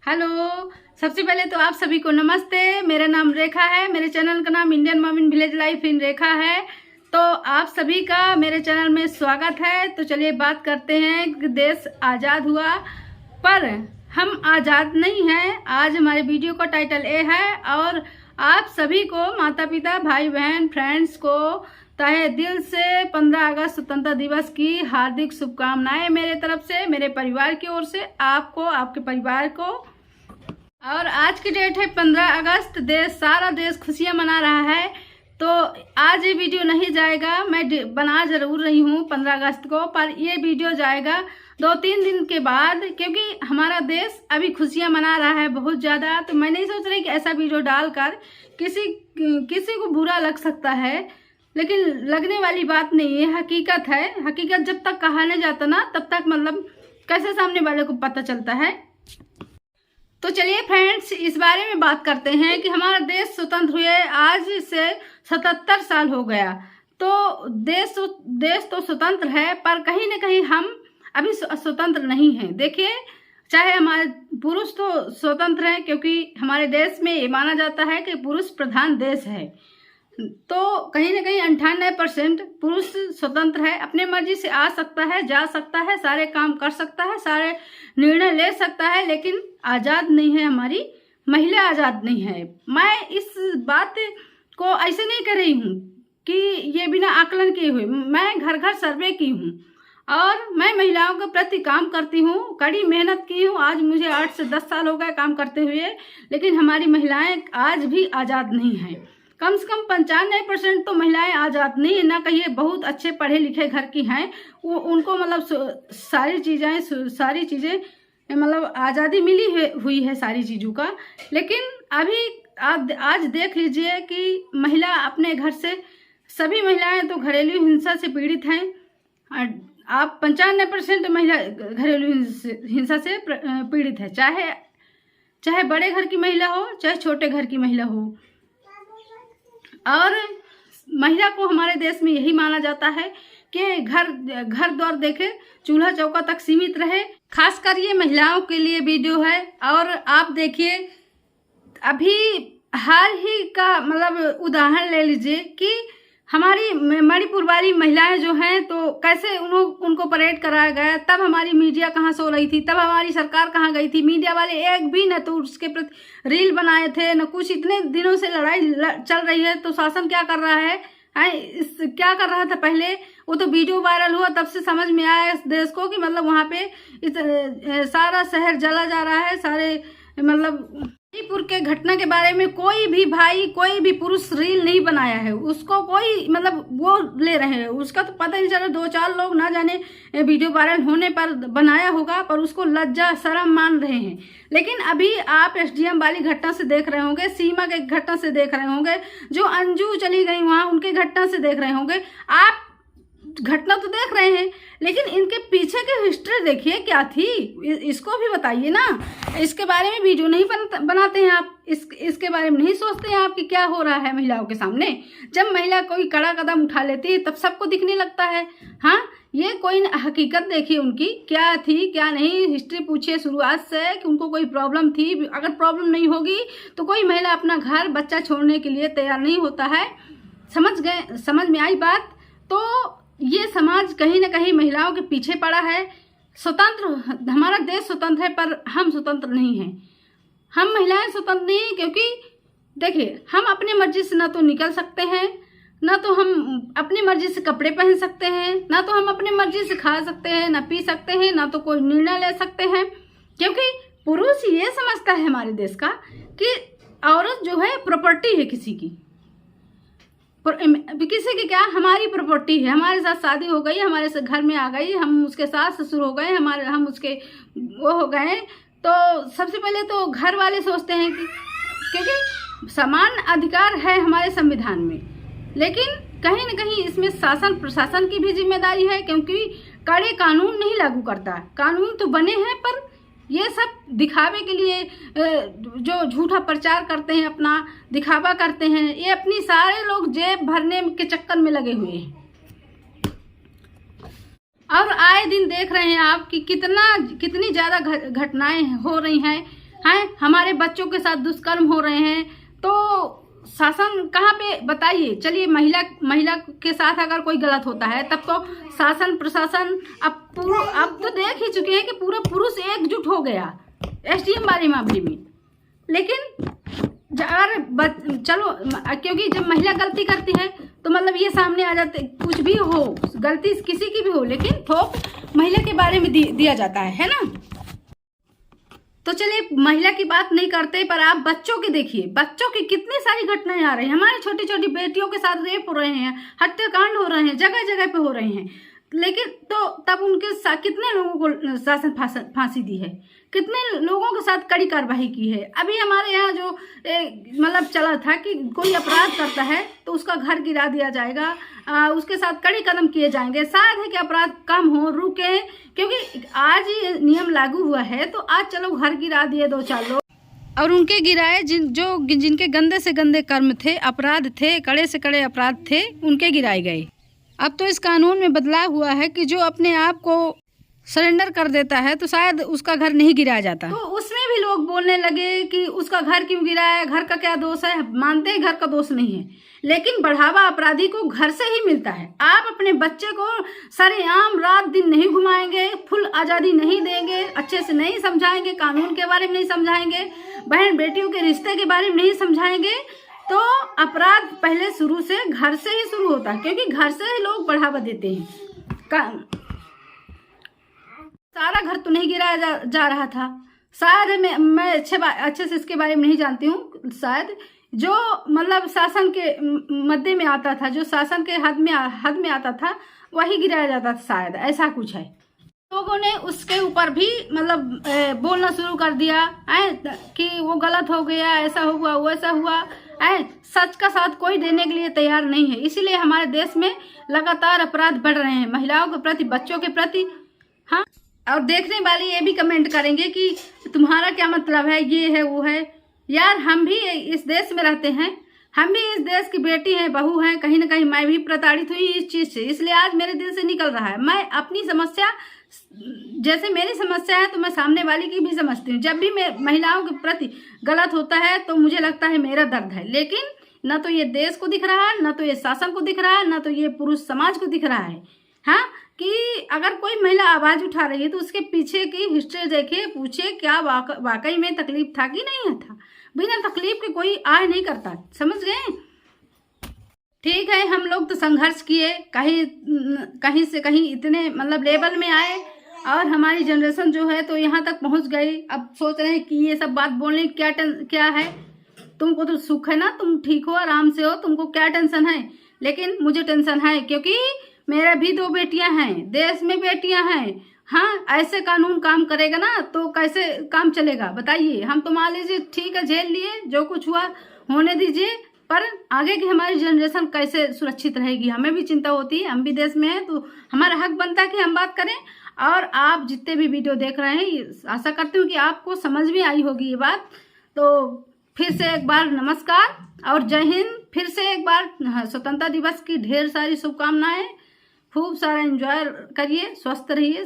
Hello. सबसे पहले तो आप सभी को नमस्ते। मेरा नाम रेखा है। मेरे चैनल का नाम Indian mom in village life in Rekha है। तो आप सभी का मेरे चैनल में स्वागत है। तो चलिए बात करते हैं कि देश आज़ाद हुआ पर हम आज़ाद नहीं हैं। आज हमारे वीडियो का टाइटल ये है और आप सभी को माता पिता भाई बहन फ्रेंड्स को तहे दिल से 15 अगस्त स्वतंत्रता दिवस की हार्दिक शुभकामनाएं मेरे तरफ से, मेरे परिवार की ओर से आपको, आपके परिवार को। और आज की डेट है 15 अगस्त। सारा देश खुशियां मना रहा है। तो आज ये वीडियो नहीं जाएगा, मैं बना जरूर रही हूँ 15 अगस्त को, पर ये वीडियो जाएगा 2-3 दिन के बाद, क्योंकि हमारा देश अभी खुशियां मना रहा है बहुत ज़्यादा। तो मैं नहीं सोच रही कि ऐसा वीडियो डालकर किसी को बुरा लग सकता है, लेकिन लगने वाली बात नहीं है, हकीकत है। हकीकत जब तक कहा नहीं जाता ना तब तक मतलब कैसे सामने वाले को पता चलता है। तो चलिए फ्रेंड्स, इस बारे में बात करते हैं कि हमारा देश स्वतंत्र हुए आज से 77 साल हो गया। तो देश तो स्वतंत्र है, पर कहीं ना कहीं हम अभी स्वतंत्र नहीं हैं। देखिए, चाहे हमारे पुरुष तो स्वतंत्र हैं, क्योंकि हमारे देश में ये माना जाता है कि पुरुष प्रधान देश है। तो कहीं ना कहीं 98% पुरुष स्वतंत्र है, अपने मर्जी से आ सकता है, जा सकता है, सारे काम कर सकता है, सारे निर्णय ले सकता है, लेकिन आज़ाद नहीं है। हमारी महिला आज़ाद नहीं है। मैं इस बात को ऐसे नहीं कर रही हूँ कि ये बिना आकलन किए हुए। मैं घर घर सर्वे की हूँ और मैं महिलाओं के प्रति काम करती हूँ, कड़ी मेहनत की हूँ। आज मुझे 8 से 10 साल हो गए काम करते हुए, लेकिन हमारी महिलाएं आज भी आज़ाद नहीं हैं। कम से कम 95% तो महिलाएं आज़ाद नहीं है। ना कहिए बहुत अच्छे पढ़े लिखे घर की हैं, वो उनको मतलब सारी चीज़ें मतलब आज़ादी मिली हुई है सारी चीज़ों का। लेकिन अभी आज देख लीजिए कि महिला अपने घर से, सभी महिलाएं तो घरेलू हिंसा से पीड़ित हैं। आप 95% महिला घरेलू हिंसा से पीड़ित है, चाहे बड़े घर की महिला हो, चाहे छोटे घर की महिला हो। और महिला को हमारे देश में यही माना जाता है कि घर द्वार देखे, चूल्हा चौका तक सीमित रहे। खासकर ये महिलाओं के लिए वीडियो है। और आप देखिए, अभी हाल ही का मतलब उदाहरण ले लीजिए कि हमारी मणिपुर वाली महिलाएं जो हैं, तो कैसे उनको परेड कराया गया। तब हमारी मीडिया कहाँ सो रही थी, तब हमारी सरकार कहाँ गई थी। मीडिया वाले एक भी न तो उसके प्रति रील बनाए थे न कुछ। इतने दिनों से लड़ाई चल रही है, तो शासन क्या कर रहा है, क्या कर रहा था पहले। वो तो वीडियो वायरल हुआ तब से समझ में आया इस देश को कि मतलब वहाँ पे सारा शहर जला जा रहा है। सारे मतलब मणिपुर के घटना के बारे में कोई भी भाई, कोई भी पुरुष रील नहीं बनाया है। उसको कोई मतलब वो ले रहे हैं, उसका तो पता नहीं चला। 2-4 लोग ना जाने वीडियो वायरल होने पर बनाया होगा, पर उसको लज्जा शर्म मान रहे हैं। लेकिन अभी आप एसडीएम वाली घटना से देख रहे होंगे, सीमा के घटना से देख रहे होंगे, जो अंजू चली गई वहाँ उनके घटना से देख रहे होंगे। आप घटना तो देख रहे हैं, लेकिन इनके पीछे की हिस्ट्री देखिए क्या थी, इसको भी बताइए ना। इसके बारे में वीडियो नहीं बनाते हैं आप, इसके बारे में नहीं सोचते हैं आप कि क्या हो रहा है महिलाओं के सामने। जब महिला कोई कड़ा कदम उठा लेती है तब सबको दिखने लगता है। हाँ, ये कोई हकीकत देखिए उनकी क्या थी क्या नहीं, हिस्ट्री पूछिए शुरुआत से कि उनको कोई प्रॉब्लम थी। अगर प्रॉब्लम नहीं होगी तो कोई महिला अपना घर बच्चा छोड़ने के लिए तैयार नहीं होता है। समझ में आई बात। तो ये समाज कहीं ना कहीं महिलाओं के पीछे पड़ा है। स्वतंत्र, हमारा देश स्वतंत्र है, पर हम स्वतंत्र नहीं हैं। हम महिलाएं स्वतंत्र नहीं हैं, क्योंकि देखिए, हम अपनी मर्जी से ना तो निकल सकते हैं, ना तो हम अपनी मर्जी से कपड़े पहन सकते हैं, ना तो हम अपनी मर्जी से खा सकते हैं, ना पी सकते हैं, ना तो कोई निर्णय ले सकते हैं। क्योंकि पुरुष ये समझता है हमारे देश का कि औरत जो है प्रॉपर्टी है किसी की क्या, हमारी प्रॉपर्टी है। हमारे साथ शादी हो गई, हमारे से घर में आ गई, हम उसके सास ससुर हो गए, हम उसके वो हो गए। तो सबसे पहले तो घर वाले सोचते हैं कि क्योंकि समान अधिकार है हमारे संविधान में, लेकिन कहीं ना कहीं इसमें शासन प्रशासन की भी जिम्मेदारी है, क्योंकि कड़े कानून नहीं लागू करता। कानून तो बने हैं, पर ये सब दिखावे के लिए जो झूठा प्रचार करते हैं, अपना दिखावा करते हैं, ये अपनी सारे लोग जेब भरने के चक्कर में लगे हुए हैं। और आए दिन देख रहे हैं आप कि कितनी ज़्यादा घटनाएं हो रही हैं। हैं, हमारे बच्चों के साथ दुष्कर्म हो रहे हैं, तो शासन कहाँ पे बताइए। चलिए महिला के साथ अगर कोई गलत होता है तब तो शासन प्रशासन अब तो देख ही चुके हैं कि पूरा पुरुष एकजुट हो गया एसडीएम वाले मामले में। लेकिन अगर चलो, क्योंकि जब महिला गलती करती है तो मतलब ये सामने आ जाते, कुछ भी हो गलती किसी की भी हो, लेकिन थोप महिला के बारे में दिया जाता है ना। तो चलिए महिला की बात नहीं करते, पर आप बच्चों की देखिए, बच्चों की कितनी सारी घटनाएं आ रही हैं। हमारी छोटी छोटी बेटियों के साथ रेप हो रहे हैं, हत्याकांड हो रहे हैं, जगह जगह पे हो रहे हैं। लेकिन तो तब उनके साथ कितने लोगों को शासन फांसी दी है, कितने लोगों के साथ कड़ी कार्रवाई की है। अभी हमारे यहाँ जो मतलब चला था कि कोई अपराध करता है तो उसका घर गिरा दिया जाएगा, उसके साथ कड़ी कदम किए जाएंगे। शायद है कि अपराध कम हो, रुके, क्योंकि आज ये नियम लागू हुआ है तो आज चलो घर गिरा दिए 2-4 लोग, और उनके गिराए जिनके गंदे से गंदे कर्म थे, अपराध थे, कड़े से कड़े अपराध थे, उनके गिराए गए। अब तो इस कानून में बदलाव हुआ है कि जो अपने आप को सरेंडर कर देता है तो शायद उसका घर नहीं गिराया जाता। तो उसमें भी लोग बोलने लगे कि उसका घर क्यों गिराया, घर का क्या दोष है। मानते हैं घर का दोष नहीं है, लेकिन बढ़ावा अपराधी को घर से ही मिलता है। आप अपने बच्चे को सरेआम रात दिन नहीं घुमाएंगे, फुल आज़ादी नहीं देंगे, अच्छे से नहीं समझाएंगे, कानून के बारे में नहीं समझाएंगे, बहन बेटियों के रिश्ते के बारे में नहीं समझाएंगे, तो अपराध पहले शुरू से घर से ही शुरू होता है, क्योंकि घर से ही लोग बढ़ावा देते हैं। सारा घर तो नहीं गिराया जा रहा था। शायद मैं अच्छे से इसके बारे में नहीं जानती हूँ। शायद जो मतलब शासन के मध्य में आता था, जो शासन के हद में आता था, वही गिराया जाता था। शायद ऐसा कुछ है। लोगों ने उसके ऊपर भी मतलब बोलना शुरू कर दिया कि वो गलत हो गया, ऐसा हुआ, वैसा हुआ। सच का साथ कोई देने के लिए तैयार नहीं है। इसीलिए हमारे देश में लगातार अपराध बढ़ रहे हैं, महिलाओं के प्रति, बच्चों के प्रति। हाँ, और देखने वाले ये भी कमेंट करेंगे कि तुम्हारा क्या मतलब है, ये है वो है। यार, हम भी इस देश में रहते हैं, हम भी इस देश की बेटी हैं, बहू हैं। कहीं ना कहीं मैं भी प्रताड़ित हुई इस चीज़ से, इसलिए आज मेरे दिल से निकल रहा है। मैं अपनी समस्या, जैसे मेरी समस्या है तो मैं सामने वाली की भी समझती हूँ। जब भी मैं महिलाओं के प्रति गलत होता है तो मुझे लगता है मेरा दर्द है, लेकिन न तो ये देश को दिख रहा है, न तो ये शासन को दिख रहा है, न तो ये पुरुष समाज को दिख रहा है। हाँ, कि अगर कोई महिला आवाज़ उठा रही है तो उसके पीछे की हिस्ट्री देखे, पूछे क्या वाकई में तकलीफ था कि नहीं था। बिना तकलीफ के कोई आय नहीं करता, समझ गए। ठीक है, हम लोग तो संघर्ष किए, कहीं से कहीं इतने मतलब लेवल में आए, और हमारी जनरेशन जो है तो यहाँ तक पहुँच गई। अब सोच रहे हैं कि ये सब बात बोलने क्या है। तुमको तो सुख है ना, तुम ठीक हो, आराम से हो, तुमको क्या टेंशन है। लेकिन मुझे टेंशन है, क्योंकि मेरा भी 2 बेटियां हैं, देश में बेटियां हैं। हाँ, ऐसे कानून काम करेगा ना तो कैसे काम चलेगा बताइए। हम तो मान लीजिए ठीक है, झेल लिए, जो कुछ हुआ होने दीजिए, पर आगे की हमारी जनरेशन कैसे सुरक्षित रहेगी, हमें भी चिंता होती है। हम भी देश में हैं तो हमारा हक बनता है कि हम बात करें। और आप जितने भी वीडियो देख रहे हैं, आशा करती हूँ कि आपको समझ में आई होगी ये बात। तो फिर से एक बार नमस्कार और जय हिंद। फिर से एक बार स्वतंत्रता दिवस की ढेर सारी शुभकामनाएं। खूब सारा एंजॉय करिए, स्वस्थ रहिए।